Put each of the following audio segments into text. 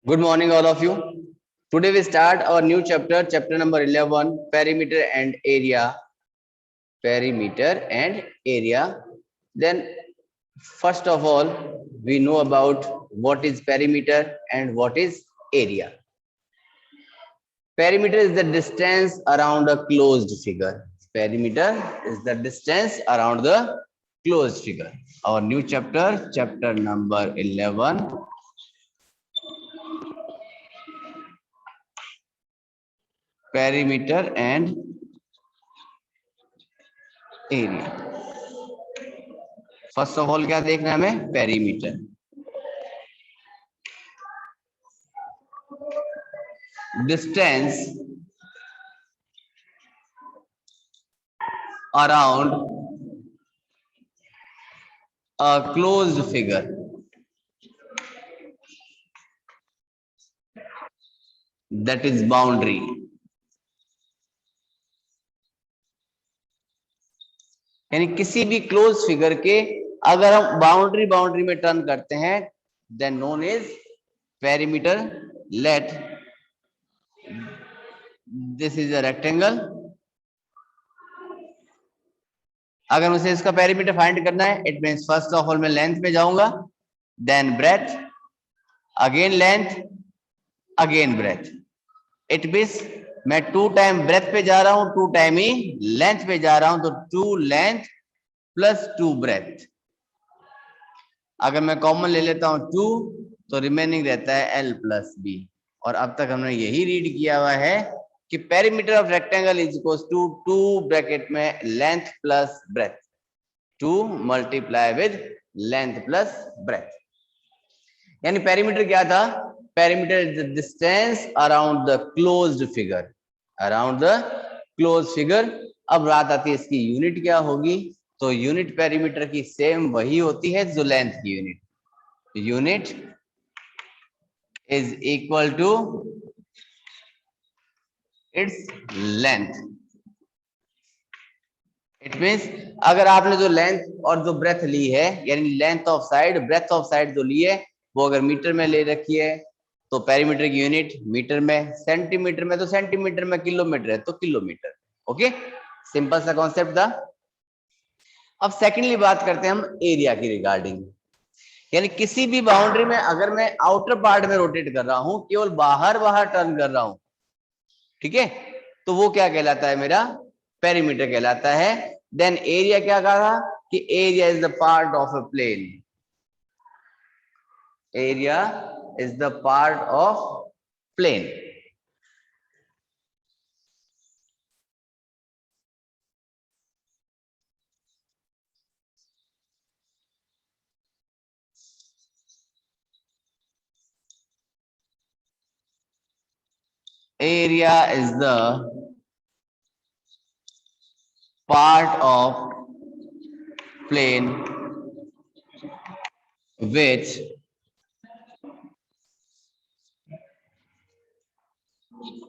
Good morning, all of you. Today we start our new chapter, chapter number 11, perimeter and area. Perimeter and area. Then, first of all, we know about what is perimeter and what is area. Perimeter is the distance around a closed figure. Perimeter is the distance around the closed figure. Our new chapter, chapter number 11. Perimeter and area. First of all क्या देखना है हमें? Perimeter. Distance around a closed figure. That is boundary. यानी किसी भी close figure के अगर हम बाउंड्री में टर्न करते हैं, then known is perimeter. Let this is a rectangle. अगर मुझे इसका पेरीमीटर फाइंड करना है, it means first of all मैं लेंथ पे जाऊंगा, then breadth, again length, again breadth. It means मैं 2 टाइम ब्रेथ पे जा रहा हूं, 2 टाइम ही लेंथ पे जा रहा हूं, तो 2 लेंथ प्लस 2 ब्रेथ. अगर मैं कॉमन ले लेता हूं 2, तो रिमेनिंग रहता है L प्लस बी. और अब तक हमने यही रीड किया हुआ है कि perimeter of rectangle is equal to 2 bracket में length plus breadth, 2 multiply with length plus breadth. यानी पेरीमीटर क्या था? Perimeter is the distance around the closed figure. Around the close figure. अब बात आती है इसकी यूनिट क्या होगी. तो यूनिट पेरीमीटर की सेम वही होती है जो लेंथ की unit. Unit is equal to its length. It means अगर आपने जो लेंथ और जो ब्रेथ ली है, यानी length of side breadth of side जो ली है, वो अगर मीटर में ले रखी है, तो पेरीमीटर की यूनिट मीटर में. सेंटीमीटर में तो सेंटीमीटर में, किलोमीटर है तो किलोमीटर. ओके, सिंपल सा कॉन्सेप्ट था. अब सेकेंडली बात करते हैं हम एरिया की रिगार्डिंग. यानी किसी भी बाउंड्री में अगर मैं आउटर पार्ट में रोटेट कर रहा हूं, केवल बाहर बाहर टर्न कर रहा हूं, ठीक है, तो वो क्या कहलाता है? मेरा पेरीमीटर कहलाता है. देन एरिया क्या कहा कि area is the part of a plane. Area is the part of plane. Area is the part of plane which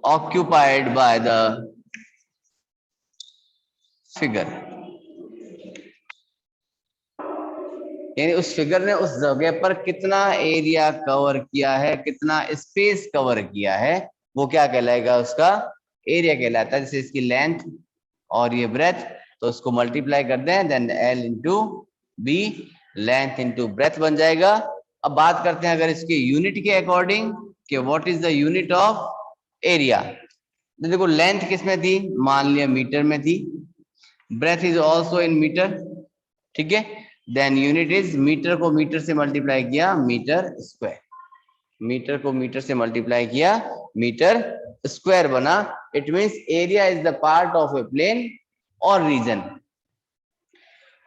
occupied by the figure. यानी उस फिगर ने उस जगह पर कितना एरिया कवर किया है, कितना स्पेस कवर किया है, वो क्या कहलाएगा? उसका एरिया कहलाता है. जैसे इसकी लेंथ और ये ब्रेथ, तो उसको मल्टीप्लाई कर दें, then L into B, length into breadth बन जाएगा. अब बात करते हैं अगर इसके यूनिट के अकॉर्डिंग कि what is the unit of area. देखो लेंथ किस में थी? मान लिया मीटर में थी. Breadth is also in metre, ठीक है. देन यूनिट इज, मीटर को मीटर से मल्टीप्लाई किया, मीटर स्क्वायर. मीटर को मीटर से मल्टीप्लाई किया, मीटर स्क्वायर बना. It means area is the part of a plane or region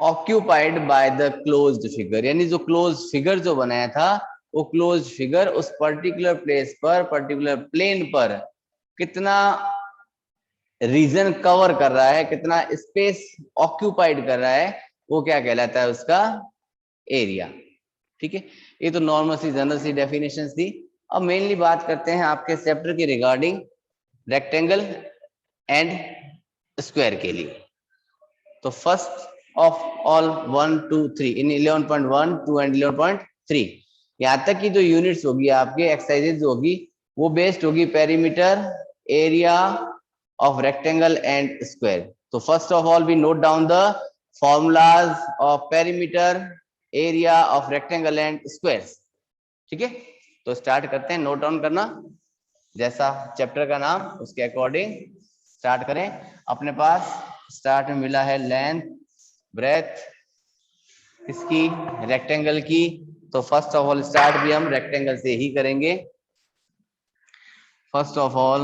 occupied by the closed figure. यानी जो क्लोज फिगर जो बनाया था, वो क्लोज फिगर उस पर्टिकुलर प्लेस पर, पर्टिकुलर प्लेन पर कितना रीजन कवर कर रहा है, कितना स्पेस ऑक्यूपाइड कर रहा है, वो क्या कहलाता है? उसका एरिया. ठीक है, ये तो नॉर्मल सी जनरल सी डेफिनेशंस थी. अब मेनली बात करते हैं आपके चैप्टर की रिगार्डिंग रेक्टेंगल एंड स्क्वायर के लिए. तो first of all 1 2 3 in 11.1 2 and 11.3 यहाँ तक की जो यूनिट्स होगी आपके एक्सरसाइजेज होगी वो बेस्ड होगी perimeter, area of rectangle and square. तो first of all we note down the formulas of perimeter, area of rectangle and square. ठीक है, तो स्टार्ट करते हैं, नोट डाउन करना जैसा चैप्टर का नाम उसके अकॉर्डिंग स्टार्ट करें। अपने पास स्टार्ट में मिला है लेंथ, ब्रेथ इसकी, रेक्टेंगल की। तो फर्स्ट ऑफ ऑल स्टार्ट भी हम रेक्टेंगल से ही करेंगे। First of all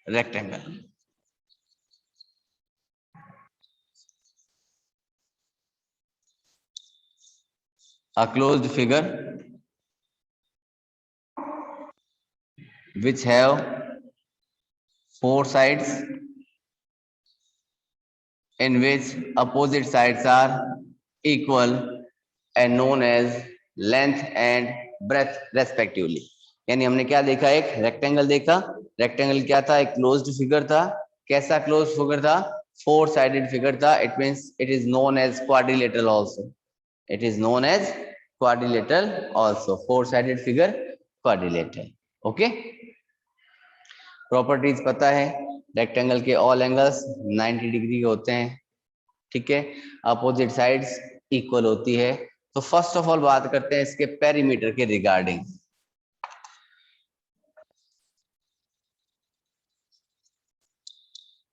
rectangle, a closed figure which have four sides in which opposite sides are equal and known as length and breadth respectively। यानी हमने क्या देखा, एक रेक्टेंगल देखा। रेक्टेंगल क्या था, एक क्लोज्ड फिगर था। कैसा क्लोज्ड फिगर था, फोर साइडेड फिगर था। It means it is known as quadrilateral also, it is known as quadrilateral also, four sided figure quadrilateral. Okay, properties पता है, रेक्टेंगल के ऑल एंगल्स 90 डिग्री के होते हैं। ठीक है, अपोजिट साइड्स इक्वल होती है। तो फर्स्ट ऑफ ऑल बात करते हैं इसके पेरीमीटर के रिगार्डिंग।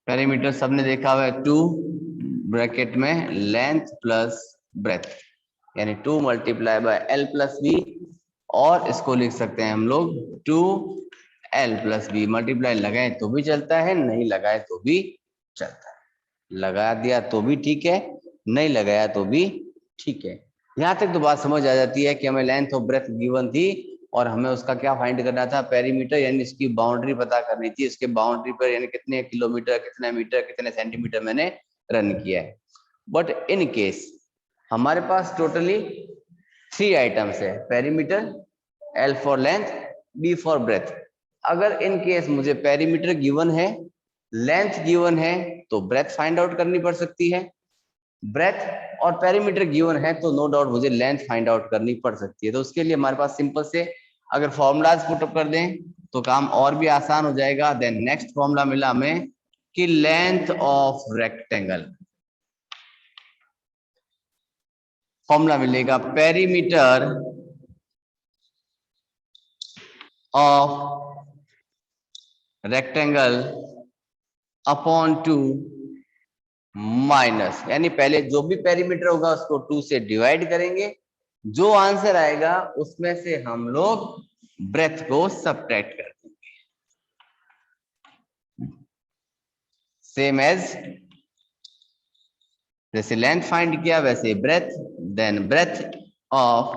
पेरीमीटर सबने देखा हुआ है, 2 ब्रैकेट में लेंथ प्लस ब्रेथ, यानी 2 multiply by L plus B, और इसको लिख सकते हैं हम लोग 2l प्लस बी। मल्टीप्लाई लगाए तो भी चलता है, नहीं लगाए तो भी चलता है। लगा दिया तो भी ठीक है, नहीं लगाया तो भी ठीक है। यहाँ तक तो बात समझ आ जाती है कि हमें लेंथ और ब्रेथ गिवन थी और हमें उसका क्या फाइंड करना था, पेरीमीटर, यानी इसकी बाउंड्री पता करनी थी। इसके बाउंड्री पर यानी कितने किलोमीटर, कितने मीटर, कितने सेंटीमीटर मैंने रन किया है। बट इन केस हमारे पास टोटली 3 आइटम्स है, perimeter, L for length, B for breadth. अगर इन केस मुझे पेरीमीटर गिवन है, लेंथ गिवन है, तो ब्रेथ फाइंड आउट करनी पड़ सकती है। ब्रेथ और पेरीमीटर गिवन है तो नो डाउट मुझे लेंथ फाइंड आउट करनी पड़ सकती है। तो उसके लिए हमारे पास सिंपल से अगर फॉर्मूलाज पुट अप कर दें तो काम और भी आसान हो जाएगा। देन नेक्स्ट फॉर्मूला मिला हमें कि लेंथ ऑफ रेक्टेंगल, फॉर्मूला मिलेगा perimeter of rectangle upon 2 minus, यानी पहले जो भी पेरीमीटर होगा उसको 2 से डिवाइड करेंगे, जो आंसर आएगा उसमें से हम लोग ब्रेथ को सब्ट्रैक्ट कर देंगे। सेम एज जैसे लेंथ फाइंड किया वैसे breadth, then breadth of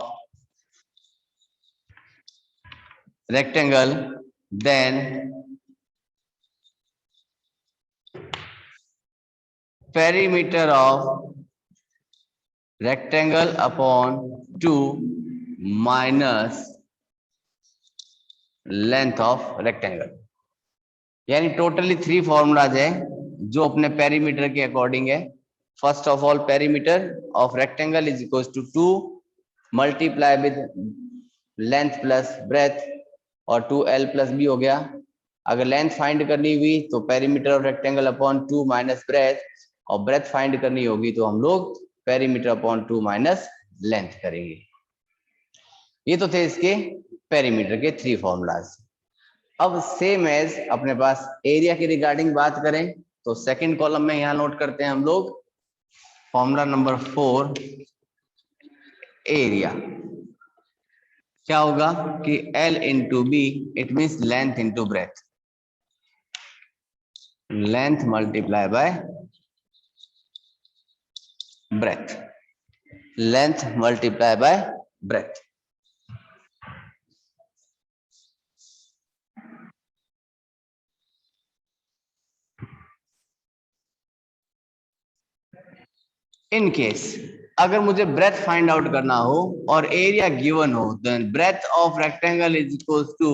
rectangle, then perimeter of rectangle upon 2 minus length of rectangle. यानी टोटली 3 फॉर्मूलाज है जो अपने पेरीमीटर के अकॉर्डिंग है। First of all perimeter of rectangle is equal to 2 multiply with length plus breadth, और 2l plus B हो गया। अगर लेंथ फाइंड करनी हुई तो perimeter of rectangle upon 2 minus breadth, और ब्रेथ फाइंड करनी होगी तो हम लोग पेरीमीटर अपॉन 2 माइनस लेंथ करेंगे। ये तो थे इसके पेरीमीटर के 3 फॉर्मूलाज। अब सेम एज अपने पास एरिया की रिगार्डिंग बात करें तो सेकंड कॉलम में यहां नोट करते हैं हम लोग फॉर्मूला नंबर 4, एरिया। क्या होगा कि L into B, it means length into breadth, length multiply by breadth, length multiply by breadth. In case अगर मुझे ब्रेथ फाइंड आउट करना हो और एरिया गिवन हो, then breadth of rectangle is equal to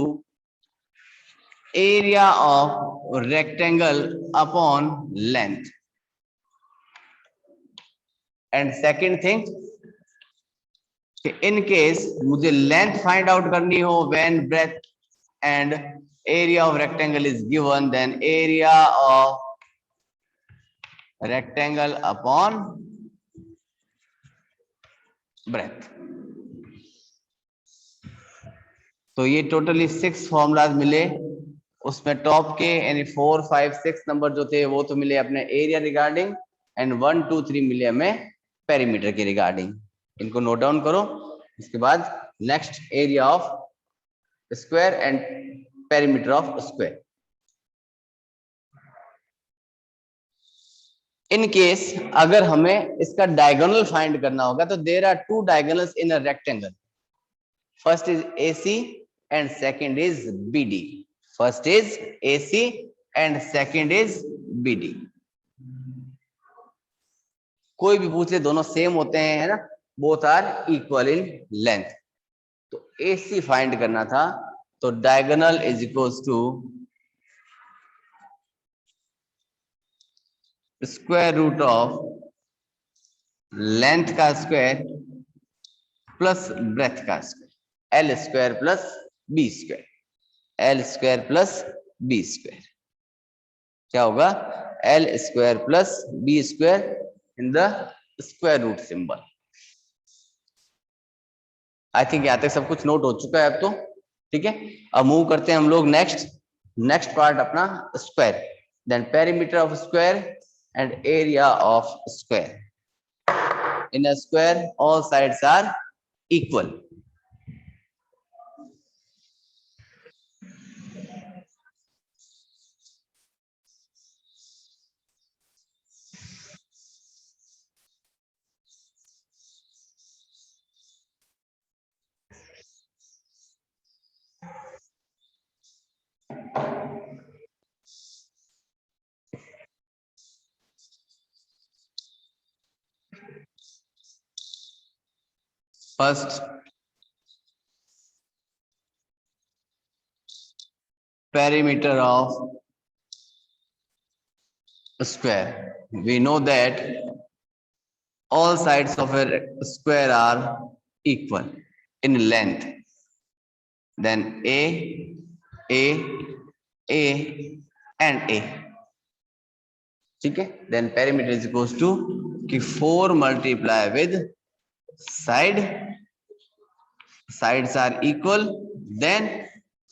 area of rectangle upon length. And second thing, कि in case मुझे length find out करनी हो when breadth and area of rectangle is given, then area of rectangle upon breadth. तो ये totally 6 formulas मिले, उसमें top के यानी 4, 5, 6 नंबर जो थे वो तो मिले अपने एरिया रिगार्डिंग, एंड 1, 2, 3 मिले हमें पेरीमीटर के रिगार्डिंग। इनको नोट डाउन करो। इसके बाद next area of square and perimeter of square. In case अगर हमें इसका डायगोनल फाइंड करना होगा तो there are 2 diagonals in a rectangle, first is AC and second is BD। First is AC and second is BD। कोई भी पूछ ले दोनों सेम होते हैं, है ना, both are equal in length. तो AC फाइंड करना था तो diagonal is equals to square root of length का स्क्वायर प्लस ब्रेथ का square, L square plus B square, L square plus B square. क्या होगा? L square plus B square in the square root symbol. I think यहां तक सब कुछ note हो चुका है अब तो, ठीक है। अब मूव करते हैं हम लोग नेक्स्ट पार्ट अपना square, then perimeter of square and area of square. In a square all sides are equal. First, perimeter of a square. We know that all sides of a square are equal in length. Then A, and A. ठीक है। Then perimeter is equals to कि 4 multiply with sides are equal, then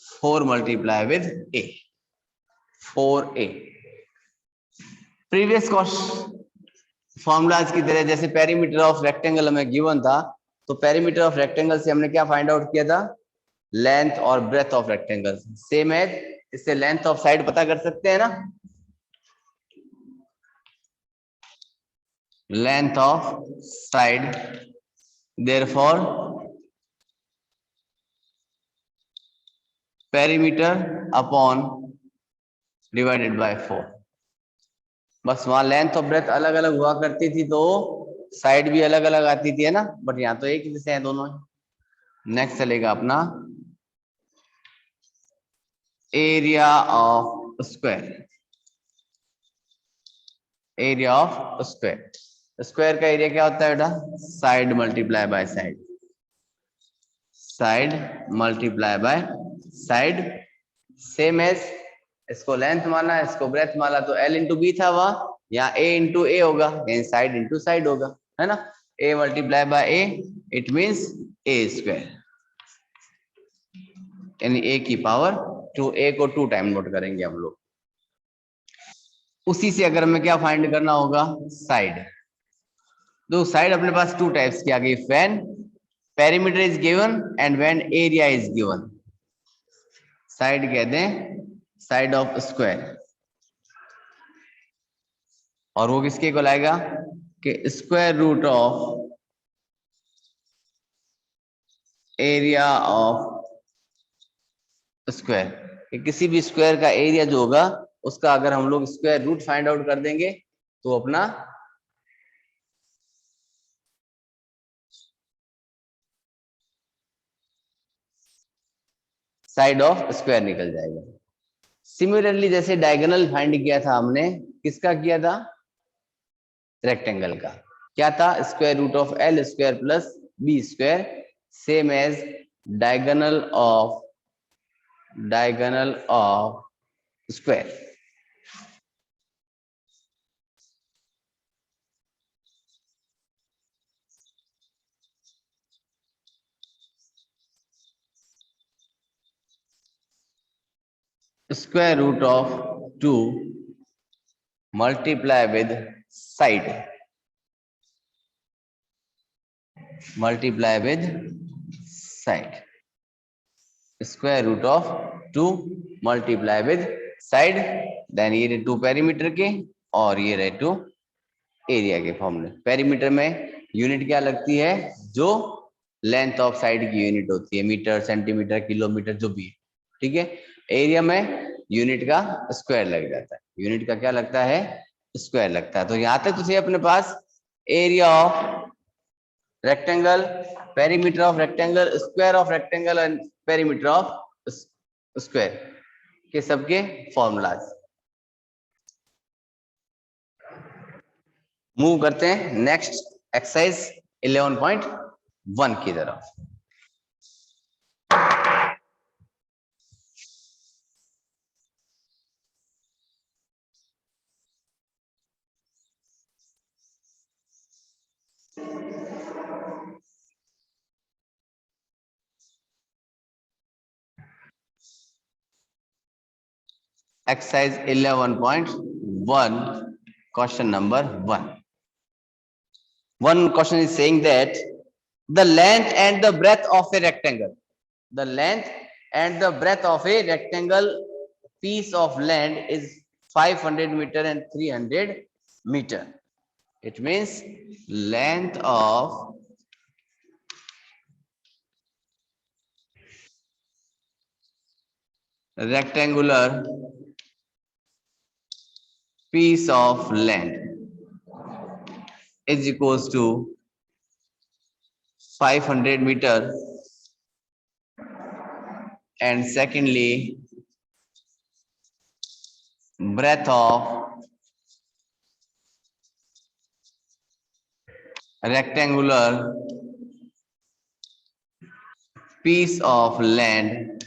4 multiply with A, 4A। Previous formulas की तरह जैसे perimeter of rectangle हमें given था, तो perimeter of rectangle से हमने क्या फाइंड आउट किया था? लेंथ और ब्रेथ ऑफ रेक्टेंगल। सेम है, इससे लेंथ ऑफ साइड पता कर सकते हैं ना, length of side, therefore perimeter upon divided by 4। बस वहां लेंथ और ब्रेथ अलग अलग हुआ करती थी तो साइड भी अलग अलग आती थी, है ना, बट यहाँ तो एक ही जैसे हैं दोनों। नेक्स्ट चलेगा अपना area of square. Area of square, square का एरिया क्या होता है बेटा? Side multiply by side, side multiply by side. Same as इसको लेंथ माना, इसको ब्रेथ माना, तो L इंटू बी था वहां, यहाँ A इंटू ए होगा, यानी साइड इंटू साइड होगा, है ना। A multiply by A, it means A square, यानी A की पावर 2। A को 2 टाइम नोट करेंगे हम लोग। उसी से अगर हमें क्या फाइंड करना होगा? साइड। तो साइड अपने पास 2 टाइप्स की आ गई, when perimeter is given and when area is given. Side कहते हैं साइड ऑफ स्क्वायर, और वो किसके इक्वल आएगा? कि square root of area of square. किसी भी स्क्वायर का एरिया जो होगा उसका अगर हम लोग स्क्वायर रूट फाइंड आउट कर देंगे तो अपना साइड ऑफ स्क्वायर निकल जाएगा। सिमिलरली जैसे डायगोनल फाइंड किया था हमने, किसका किया था? रेक्टेंगल का। क्या था? Square root of L square plus B square same as diagonal of square. Square root of 2 multiply with side. Multiply with side. Square root of 2 multiply with side. Then ये रहे 2 पेरीमीटर के और ये रहे 2 area के फॉर्मूले. Perimeter में unit क्या लगती है? जो लेंथ ऑफ साइड की यूनिट होती है, मीटर, सेंटीमीटर, किलोमीटर, जो भी है. ठीक है. एरिया में यूनिट का स्क्वायर लग जाता है. यूनिट का क्या लगता है? स्क्वायर लगता है. तो यहां तक तो सही अपने पास area of rectangle, perimeter of rectangle, square of rectangle and perimeter of square के सबके फॉर्मूलाज. मूव करते हैं नेक्स्ट एक्सरसाइज 11.1 की तरफ. Exercise 11.1, question number 1. One question is saying that the length and the breadth of a rectangle. The length and the breadth of a rectangle piece of land is 500 meter and 300 meter. It means length of rectangular piece of land is equals to 500 meter, and secondly breadth of rectangular piece of land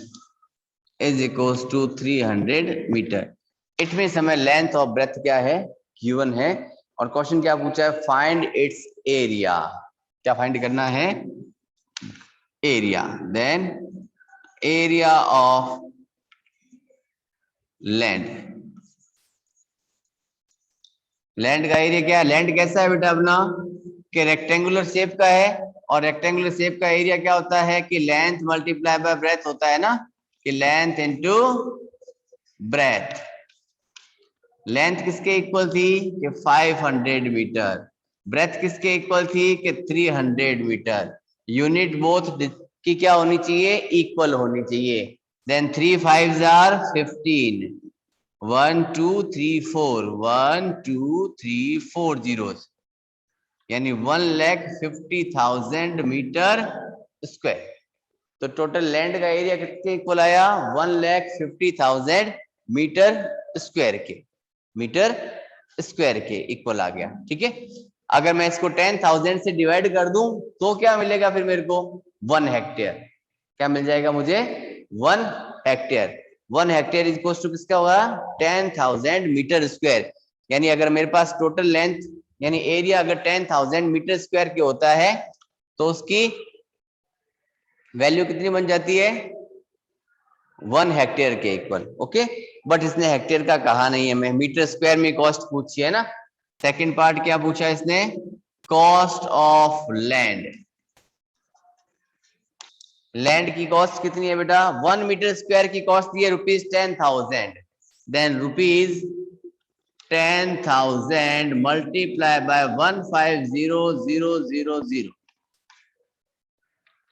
is equals to 300 meter. It means हमें length और breadth क्या है? Given है. और question क्या पूछा है? Find its area. क्या फाइंड करना है? Area. Then area of land. Land का एरिया क्या है? लैंड कैसा है बेटा अपना? कि रेक्टेंगुलर शेप का है. और रेक्टेंगुलर शेप का एरिया क्या होता है? कि लेंथ मल्टीप्लाई बाय ब्रेथ होता है ना. कि लेंथ इनटू ब्रेथ. लेंथ किसके इक्वल थी? कि 500 मीटर. ब्रेथ किसके इक्वल थी? कि 300 मीटर. यूनिट बोथ की क्या होनी चाहिए? इक्वल होनी चाहिए. Then 3 5s are 15. 1 2 3 4 1 2 3 4 zeros, यानी 1,50,000 मीटर स्क्वायर. तो टोटल लैंड का एरिया कितने इक्वल आया? 1,50,000 मीटर स्क्वायर के. मीटर स्क्वायर के इक्वल आ गया. ठीक है. अगर मैं इसको 10,000 से डिवाइड कर दूं तो क्या मिलेगा फिर मेरे को? 1 हेक्टेयर. क्या मिल जाएगा मुझे? 1 hectare. 1 hectare is equal to किसका होगा? 10,000 मीटर स्क्वायर. यानी अगर मेरे पास टोटल लेंथ यानी एरिया अगर 10,000 मीटर स्क्वायर के होता है तो उसकी वैल्यू कितनी बन जाती है? 1 हेक्टेयर के इक्वल. ओके. बट इसने हेक्टेयर का कहा नहीं है. मैं मीटर स्क्वायर में कॉस्ट पूछी है ना. सेकंड पार्ट क्या पूछा है इसने? Cost of land. लैंड की कॉस्ट कितनी है बेटा? 1 मीटर स्क्वायर की कॉस्ट दी है ₹10,000. Then ₹10,000 multiply by 150,000.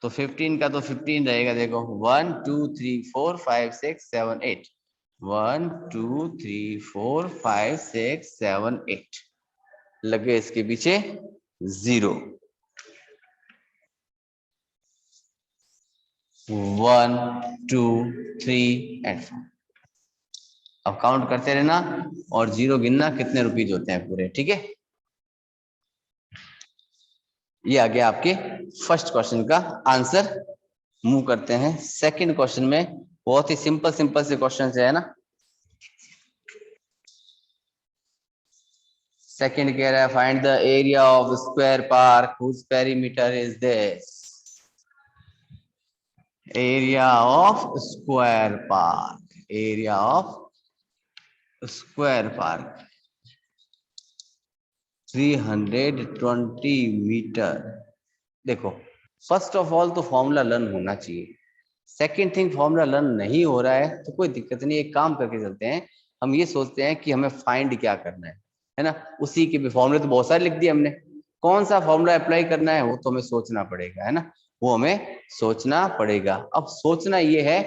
तो 15 का तो 15 रहेगा. देखो 1 2 3 4 5 6 7 8. 1 2 3 4 5 6 7 8 लगे इसके पीछे 0. 1 2 3 एंड 4. अब काउंट करते रहना और 0 गिनना कितने रुपीज होते हैं पूरे. ठीक है. ये आ गया आपके फर्स्ट क्वेश्चन का आंसर। मूव करते हैं सेकंड क्वेश्चन में। बहुत ही सिंपल सिंपल से क्वेश्चन है ना। सेकंड कह रहा है find the area of square park whose perimeter is this. Area of square park, area of square park 320 meter. देखो फर्स्ट ऑफ ऑल तो फॉर्मूला लर्न होना चाहिए। सेकंड थिंग फॉर्मूला लर्न नहीं हो रहा है तो कोई दिक्कत नहीं, एक काम करके चलते हैं। हम ये सोचते हैं कि हमें फाइंड क्या करना है ना। उसी के भी फॉर्मूले तो बहुत सारे लिख दिए हमने, कौन सा फॉर्मूला अप्लाई करना है वो तो हमें सोचना पड़ेगा, है ना। वो हमें सोचना पड़ेगा। अब सोचना ये है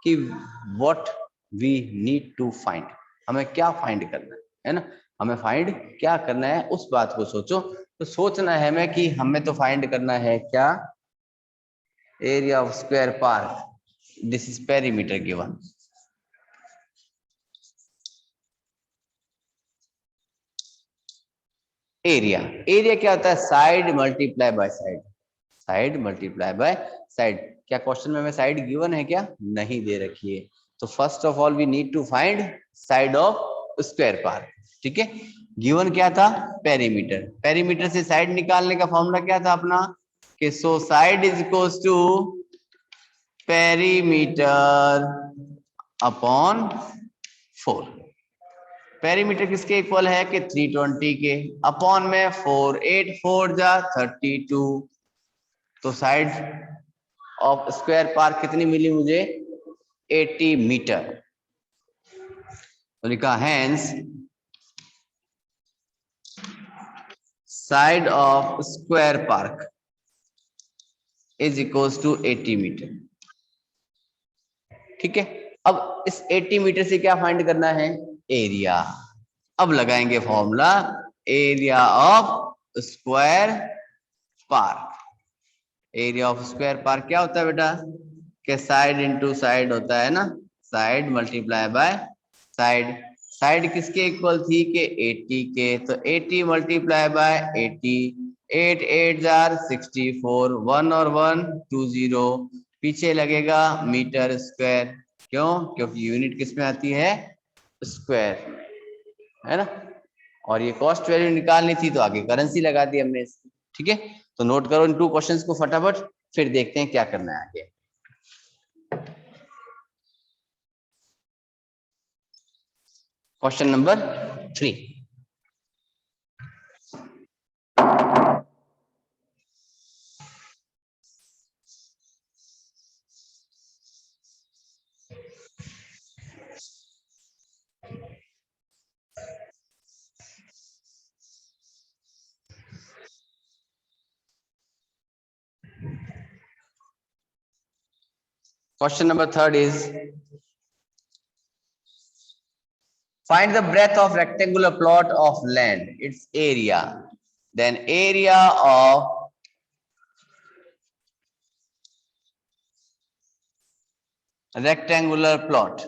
कि what we need to find, हमें क्या फाइंड करना है ना। हमें फाइंड क्या करना है उस बात को सोचो। तो सोचना है हमें कि हमें तो फाइंड करना है क्या, area of square park, this is perimeter given. Area, area क्या होता है, side multiply by side, side multiply by side. क्या क्वेश्चन में हमें साइड गिवन है क्या, नहीं दे रखी है। तो first of all we need to find side of square park. ठीक है, गिवन क्या था, पेरीमीटर। पेरीमीटर से साइड निकालने का फॉर्मूला क्या था अपना, कि so side is equals to perimeter upon 4। Perimeter किसके इक्वल है कि 320 के, अपॉन में 4, 8 4 जा 32। तो साइड ऑफ स्क्वायर पार्क कितनी मिली मुझे, 80 मीटर। तो लिखा hence side of square park is equals to 80 meter. ठीक है, अब इस 80 मीटर से क्या फाइंड करना है, एरिया। अब लगाएंगे formula, area of square park. Area of square park क्या होता है बेटा, कि साइड इनटू साइड होता है ना, side multiply by side. Side किसके इक्वल थी कि 80 के, तो 80 मल्टीप्लाई बाय 80, 8 8 जार 64, 1 और 1 20, पीछे लगेगा मीटर स्क्वायर। क्यों, क्योंकि यूनिट किस में आती है, स्क्वायर, है ना। और ये कॉस्ट वैल्यू निकालनी थी तो आगे करेंसी लगा दी हमने इसकी। ठीक है, तो नोट करो इन 2 क्वेश्चंस को फटाफट, फिर देखते हैं क्या करना है आगे। Question number 3। Question number 3 is find the breadth of rectangular plot of land, its area. Then area of rectangular plot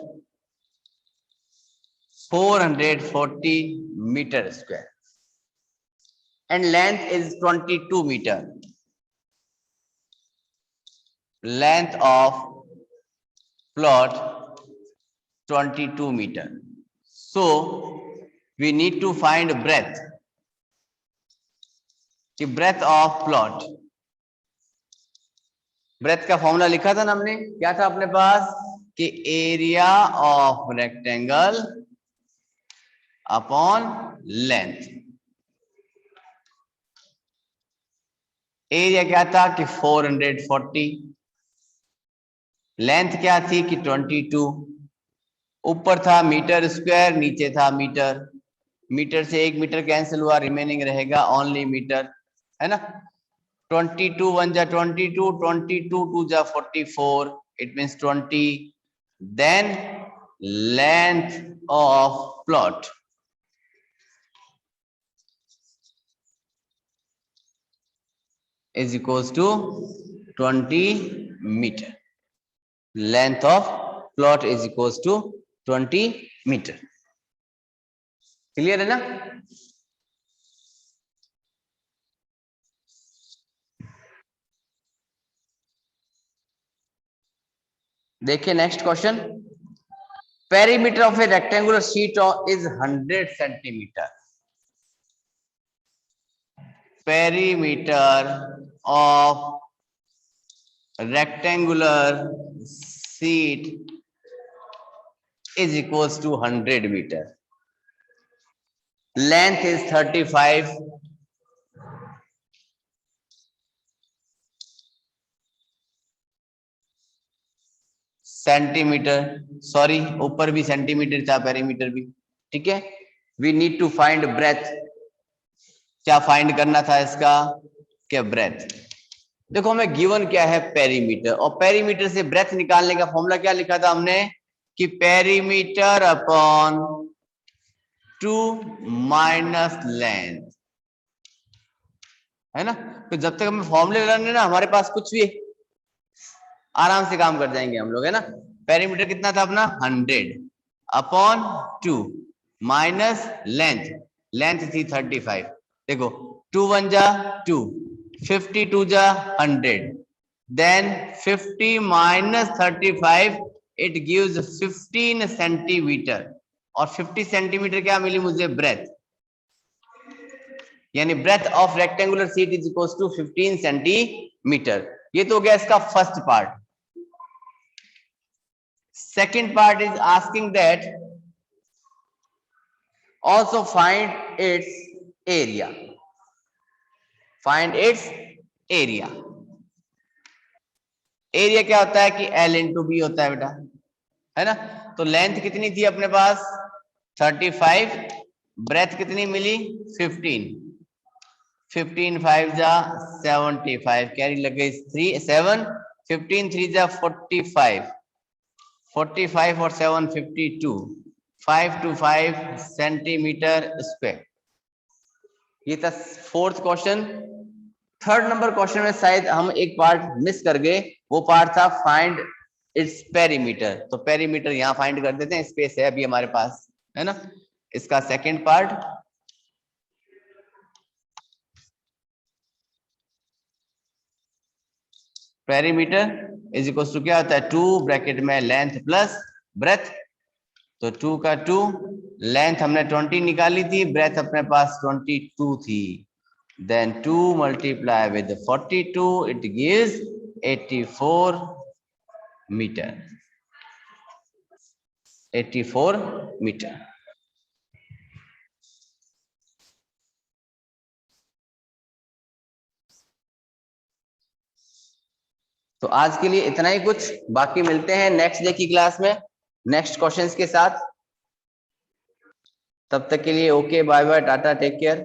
440 meter square and length is 22 meter. Length of plot 22 meter. So we need to find breadth. कि breadth of plot, breadth का formula लिखा था ना हमने, क्या था अपने पास कि area of rectangle upon length. Area क्या था कि 440, लेंथ क्या थी कि 22, ऊपर था मीटर स्क्वायर, नीचे था मीटर। मीटर से 1 मीटर कैंसिल हुआ, रिमेनिंग रहेगा ओनली मीटर, है ना। 22 1 जा 22, 22 2 जा 44, it means 20। Then length of plot is equals to 20 meter. Length of plot is equals to 20 meter. Clear है ना। देखिए next question, perimeter of A rectangular sheet is 100 centimetre. Perimeter of rectangular sheet is equals to 100 meter. Length is 35. Centimeter, sorry ऊपर भी centimeter था, perimeter भी, ठीक है। We need to find breadth, क्या फाइंड करना था इसका, क्या ब्रेथ। देखो हमें गिवन क्या है, पेरीमीटर, और पेरीमीटर से ब्रेथ निकालने का फॉर्मूला क्या लिखा था हमने, कि पेरीमीटर अपॉन 2 माइनस लेंथ, है ना। तो जब तक हमें फॉर्मूले लर्न है ना, हमारे पास कुछ भी आराम से काम कर जाएंगे हम लोग, है ना। पेरीमीटर कितना था अपना 100 अपॉन 2 माइनस लेंथ, लेंथ थी 35। देखो 2 1 जा 2, 52 जा 100, then 50 minus 35 it gives 15 centimeter, और 50 सेंटीमीटर क्या मिली मुझे, ब्रेथ, यानी breadth of rectangular sheet is equal to 15 centimeter. ये तो हो गया इसका first part. Second part is asking that also find its area, find its area। Area क्या होता है कि L इंटू बी होता है बेटा, है ना। तो लेंथ कितनी थी अपने पास 35, ब्रेथ कितनी मिली 15, 15 5 जा 75, कैरी लग गई 3 7, 15 3 जा 45, 45 और 7 52, 5 to 5 सेंटीमीटर स्क्वायर। ये था fourth question. Third number question में शायद हम एक पार्ट मिस कर गए, वो पार्ट था फाइंड इट्स पेरीमीटर। तो पेरीमीटर यहाँ फाइंड कर देते हैं, स्पेस है अभी हमारे पास, है ना। इसका second part, perimeter is equal to क्या होता है 2 ब्रैकेट में लेंथ प्लस ब्रेथ। तो 2 का 2, लेंथ हमने 20 निकाली थी, ब्रेथ अपने पास 22 थी, then 2 multiply with 42 it gives 84 meter, 84 meter। तो आज के लिए इतना ही कुछ, बाकी मिलते हैं नेक्स्ट डे की क्लास में नेक्स्ट क्वेश्चंस के साथ। तब तक के लिए okay, bye bye, tata, take care.